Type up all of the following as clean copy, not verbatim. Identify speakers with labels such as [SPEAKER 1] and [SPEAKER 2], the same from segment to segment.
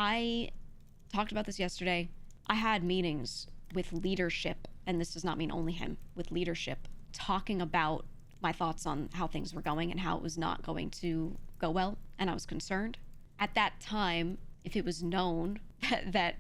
[SPEAKER 1] I talked about this yesterday. I had meetings with leadership, and this does not mean only him, with leadership, talking about my thoughts on how things were going and how it was not going to go well, and I was concerned. At that time, if it was known that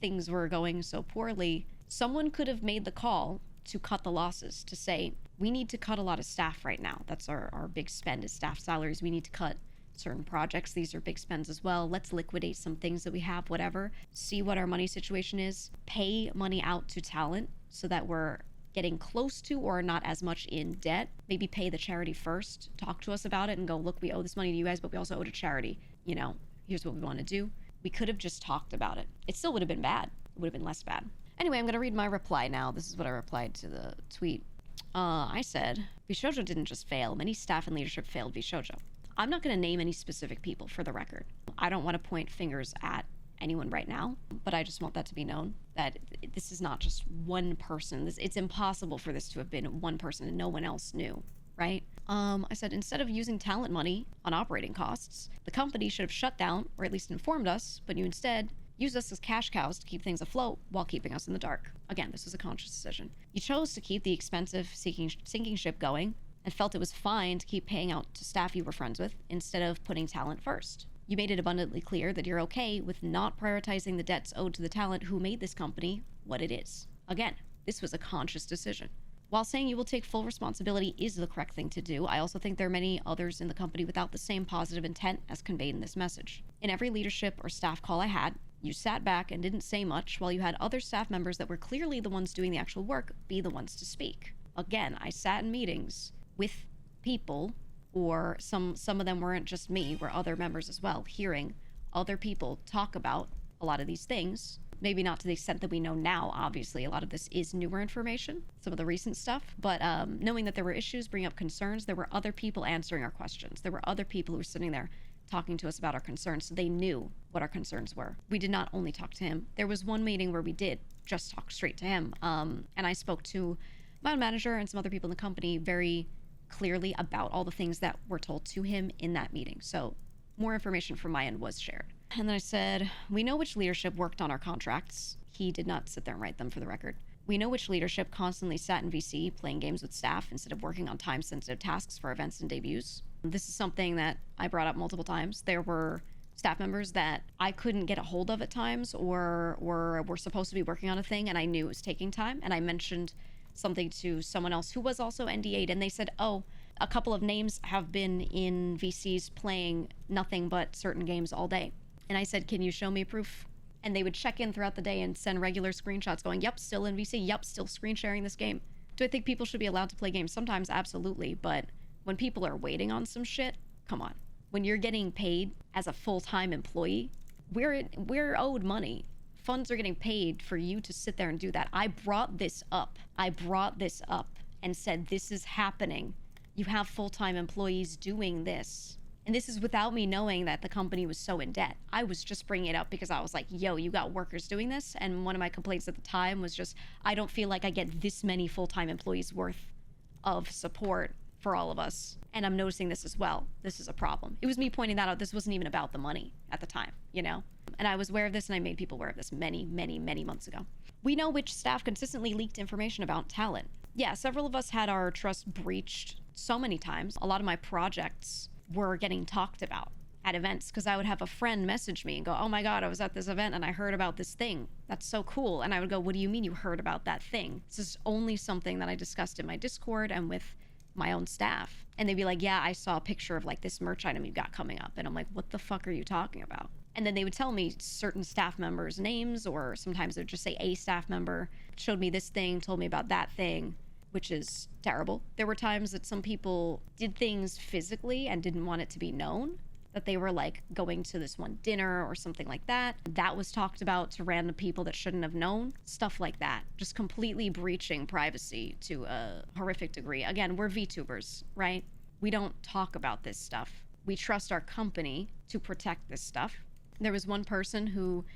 [SPEAKER 1] things were going so poorly, someone could have made the call to cut the losses, to say, we need to cut a lot of staff right now. That's our big spend is staff salaries. We need to cut certain projects. These are big spends as well. Let's liquidate some things that we have, whatever. See what our money situation is. Pay money out to talent so that we're getting close to or not as much in debt. Maybe pay the charity first. Talk to us about it and go, look, we owe this money to you guys, but we also owe to charity. You know, here's what we want to do. We could have just talked about it. It still would have been bad. It would have been less bad. Anyway, I'm going to read my reply now. This is what I replied to the tweet. I said, Vishojo didn't just fail. Many staff and leadership failed Vishojo. I'm not going to name any specific people for the record. I don't want to point fingers at anyone right now, but I just want that to be known that this is not just one person. It's impossible for this to have been one person and no one else knew, right? I said, instead of using talent money on operating costs, the company should have shut down or at least informed us, but you instead used us as cash cows to keep things afloat while keeping us in the dark. Again, this was a conscious decision. You chose to keep the expensive sinking ship going and felt it was fine to keep paying out to staff you were friends with instead of putting talent first. You made it abundantly clear that you're okay with not prioritizing the debts owed to the talent who made this company what it is. Again, this was a conscious decision. While saying you will take full responsibility is the correct thing to do, I also think there are many others in the company without the same positive intent as conveyed in this message. In every leadership or staff call I had, you sat back and didn't say much while you had other staff members that were clearly the ones doing the actual work be the ones to speak. Again, I sat in meetings with people, or some of them weren't just me, were other members as well, hearing other people talk about a lot of these things. Maybe not to the extent that we know now, obviously. A lot of this is newer information, some of the recent stuff, but knowing that there were issues, bringing up concerns, there were other people answering our questions. There were other people who were sitting there talking to us about our concerns, so they knew what our concerns were. We did not only talk to him. There was one meeting where we did just talk straight to him, and I spoke to my own manager and some other people in the company very clearly about all the things that were told to him in that meeting. So more information from my end was shared. And then I said, we know which leadership worked on our contracts. He did not sit there and write them, for the record. We know which leadership constantly sat in VC playing games with staff instead of working on time-sensitive tasks for events and debuts. This is something that I brought up multiple times. There were staff members that I couldn't get a hold of at times, or were supposed to be working on a thing and I knew it was taking time, and I mentioned something to someone else who was also NDA'd, and they said, oh, a couple of names have been in VCs playing nothing but certain games all day. And I said, can you show me proof? And they would check in throughout the day and send regular screenshots going, yep, still in VC, yep, still screen sharing this game. Do I think people should be allowed to play games? Sometimes, absolutely, but when people are waiting on some shit, come on. When you're getting paid as a full-time employee, we're owed money. Funds are getting paid for you to sit there and do that. I brought this up and said, this is happening. You have full-time employees doing this. And this is without me knowing that the company was so in debt. I was just bringing it up because I was like, yo, you got workers doing this. And one of my complaints at the time was just, I don't feel like I get this many full-time employees worth of support for all of us. And I'm noticing this as well. This is a problem. It was me pointing that out. This wasn't even about the money at the time, you know? And I was aware of this, and I made people aware of this many, many, many months ago. We know which staff consistently leaked information about talent. Yeah, several of us had our trust breached so many times. A lot of my projects were getting talked about at events because I would have a friend message me and go, oh my God, I was at this event and I heard about this thing. That's so cool. And I would go, what do you mean you heard about that thing? This is only something that I discussed in my Discord and with my own staff. And they'd be like, yeah, I saw a picture of like this merch item you got coming up. And I'm like, what the fuck are you talking about? And then they would tell me certain staff members' names, or sometimes it would just say a staff member showed me this thing, told me about that thing, which is terrible. There were times that some people did things physically and didn't want it to be known, that they were like going to this one dinner or something like that. That was talked about to random people that shouldn't have known. Stuff like that. Just completely breaching privacy to a horrific degree. Again, we're VTubers, right? We don't talk about this stuff. We trust our company to protect this stuff. There was one person who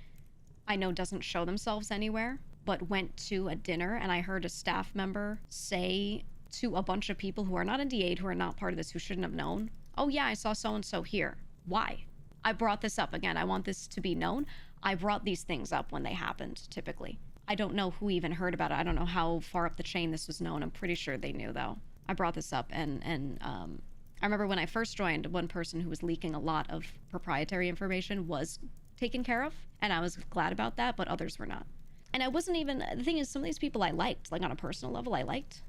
[SPEAKER 1] I know doesn't show themselves anywhere, but went to a dinner, and I heard a staff member say to a bunch of people who are not NDA'd, who are not part of this, who shouldn't have known, oh yeah, I saw so-and-so here. Why? I brought this up again. I want this to be known. I brought these things up when they happened, typically. I don't know who even heard about it. I don't know how far up the chain this was known. I'm pretty sure they knew, though. I brought this up, and I remember when I first joined, one person who was leaking a lot of proprietary information was taken care of, and I was glad about that, but others were not. And I wasn't even, the thing is, some of these people I liked, like on a personal level, I liked.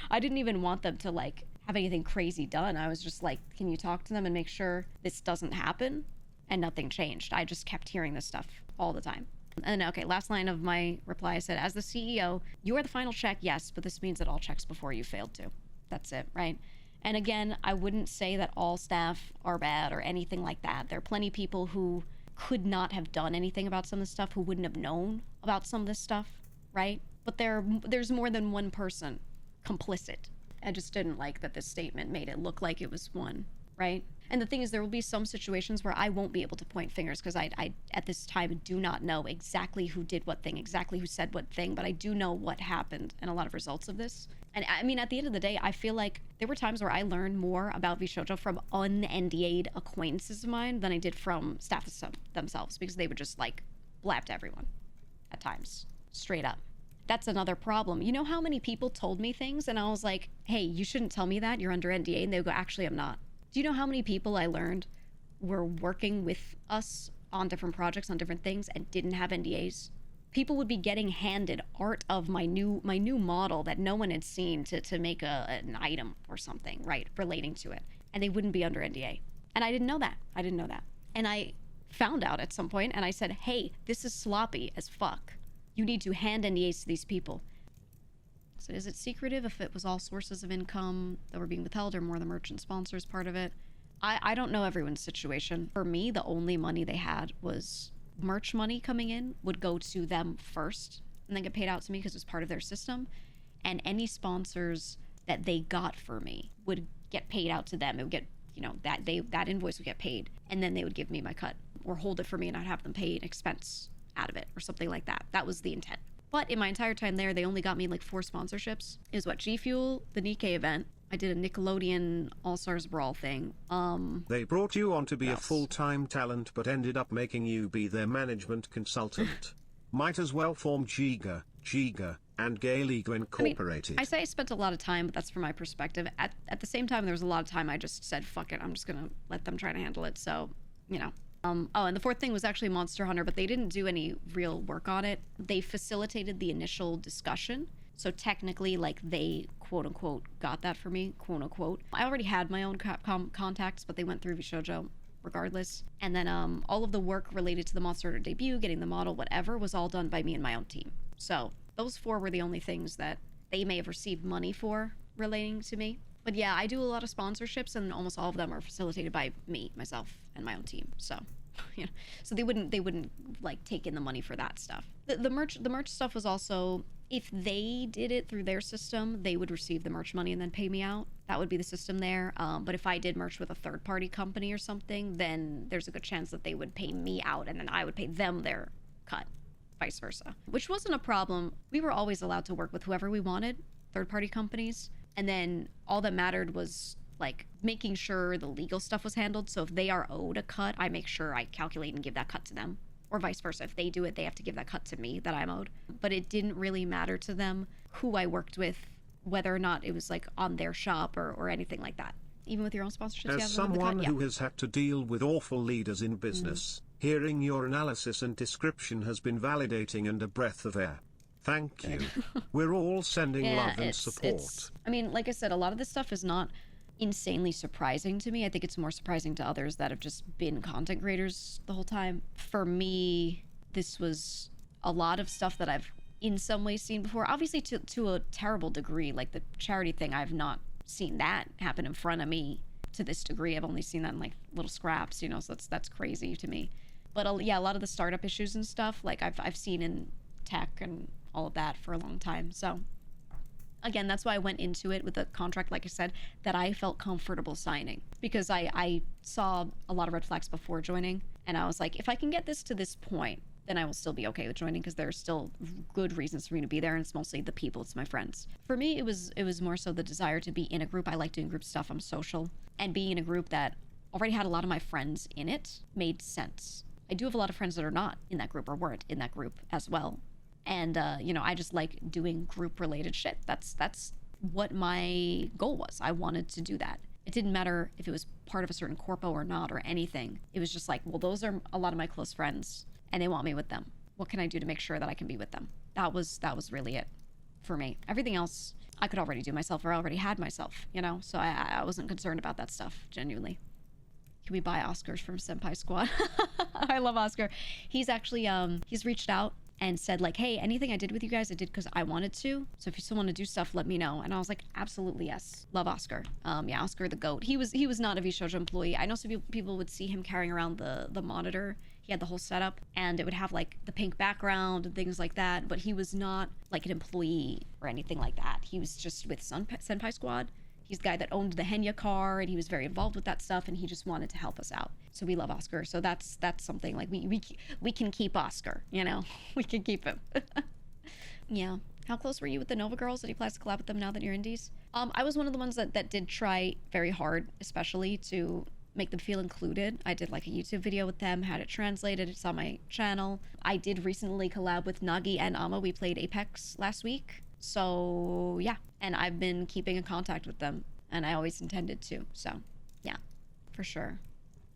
[SPEAKER 1] I didn't even want them to like have anything crazy done. I was just like, can you talk to them and make sure this doesn't happen? And nothing changed. I just kept hearing this stuff all the time. And okay, last line of my reply, I said, as the CEO, you are the final check, yes, but this means that all checks before you failed to. That's it, right? And again, I wouldn't say that all staff are bad or anything like that. There are plenty of people who could not have done anything about some of this stuff, who wouldn't have known about some of this stuff, right? But there's more than one person complicit. I just didn't like that this statement made it look like it was one, right? And the thing is, there will be some situations where I won't be able to point fingers because I at this time do not know exactly who did what thing, exactly who said what thing, but I do know what happened and a lot of results of this. And I mean, at the end of the day, I feel like there were times where I learned more about VShojo from un-NDA'd acquaintances of mine than I did from staff themselves, because they would just like blab to everyone at times, straight up. That's another problem. You know how many people told me things and I was like, hey, you shouldn't tell me that, you're under NDA, and they would go, actually, I'm not. Do you know how many people I learned were working with us on different projects, on different things, and didn't have NDAs? People would be getting handed art of my new model that no one had seen to make an item or something, right, relating to it. And they wouldn't be under NDA. And I didn't know that. And I found out at some point, and I said, hey, this is sloppy as fuck. You need to hand NDAs to these people. So is it secretive if it was all sources of income that were being withheld, or more the merchant sponsors part of it? I don't know everyone's situation. For me, the only money they had was merch money coming in would go to them first and then get paid out to me because it was part of their system. And any sponsors that they got for me would get paid out to them. It would get, you know, that invoice would get paid, and then they would give me my cut or hold it for me and I'd have them pay an expense out of it or something like that. That was the intent. But in my entire time there, they only got me like 4 sponsorships. It was what, G Fuel, the Nikkei event. I did a Nickelodeon All-Stars Brawl thing.
[SPEAKER 2] They brought you on to be a full-time talent, but ended up making you be their management consultant. Might as well form Geega, and Geega Incorporated.
[SPEAKER 1] I mean, I say I spent a lot of time, but that's from my perspective. At the same time, there was a lot of time I just said, fuck it, I'm just gonna let them try to handle it. So, you know. Oh, and the 4th thing was actually Monster Hunter, but they didn't do any real work on it. They facilitated the initial discussion. So technically, like, they, quote unquote, got that for me, quote unquote. I already had my own contacts, but they went through VShojo regardless. And then all of the work related to the Monster Hunter debut, getting the model, whatever, was all done by me and my own team. So those 4 were the only things that they may have received money for relating to me. But yeah, I do a lot of sponsorships, and almost all of them are facilitated by me, myself, and my own team. So, you know, so they wouldn't like take in the money for that stuff. The merch stuff was also, if they did it through their system, they would receive the merch money and then pay me out. That would be the system there. But if I did merch with a third-party company or something, then there's a good chance that they would pay me out, and then I would pay them their cut, vice versa. Which wasn't a problem. We were always allowed to work with whoever we wanted, third-party companies. And then all that mattered was like making sure the legal stuff was handled. So if they are owed a cut, I make sure I calculate and give that cut to them, or vice versa. If they do it, they have to give that cut to me that I'm owed. But it didn't really matter to them who I worked with, whether or not it was like on their shop or anything like that. Even with your own sponsorships.
[SPEAKER 2] As someone who has had to deal with awful leaders in business, hearing your analysis and description has been validating and a breath of air. Thank you. We're all sending love and support.
[SPEAKER 1] I mean, like I said, a lot of this stuff is not insanely surprising to me. I think it's more surprising to others that have just been content creators the whole time. For me, this was a lot of stuff that I've in some ways seen before. Obviously to a terrible degree, like the charity thing, I've not seen that happen in front of me to this degree. I've only seen that in like little scraps, you know, so that's crazy to me. But yeah, a lot of the startup issues and stuff, like I've seen in tech and all of that for a long time. So again, that's why I went into it with a contract, like I said, that I felt comfortable signing, because I saw a lot of red flags before joining, and I was like, if I can get this to this point, then I will still be okay with joining, because there are still good reasons for me to be there, and it's mostly the people, it's my friends. For me, it was more so the desire to be in a group. I like doing group stuff. I'm social, and being in a group that already had a lot of my friends in it, made sense. I do have a lot of friends that are not in that group or weren't in that group as well. And, you know, I just like doing group-related shit. That's what my goal was. I wanted to do that. It didn't matter if it was part of a certain corpo or not or anything. It was just like, well, those are a lot of my close friends and they want me with them. What can I do to make sure that I can be with them? That was really it for me. Everything else I could already do myself or I already had myself, you know? So I wasn't concerned about that stuff, genuinely. Can we buy Oscars from Senpai Squad? I love Oscar. He's actually, he's reached out and said like, hey, anything I did with you guys, I did because I wanted to. So if you still want to do stuff, let me know. And I was like, absolutely, yes. Love Oscar. Yeah, Oscar the GOAT. He was not a V-Shoujo employee. I know some people would see him carrying around the monitor. He had the whole setup and it would have like the pink background and things like that. But he was not like an employee or anything like that. He was just with Senpai Squad. He's the guy that owned the Henya car and he was very involved with that stuff and he just wanted to help us out. So we love Oscar. So that's something like we can keep Oscar, you know, we can keep him. Yeah. How close were you with the Nova girls? Did you plan to collab with them now that you're indies? I was one of the ones that did try very hard, especially to make them feel included. I did like a YouTube video with them, had it translated. It's on my channel. I did recently collab with Nagi and Ama. We played Apex last week. So yeah, and I've been keeping in contact with them and I always intended to. So yeah, for sure.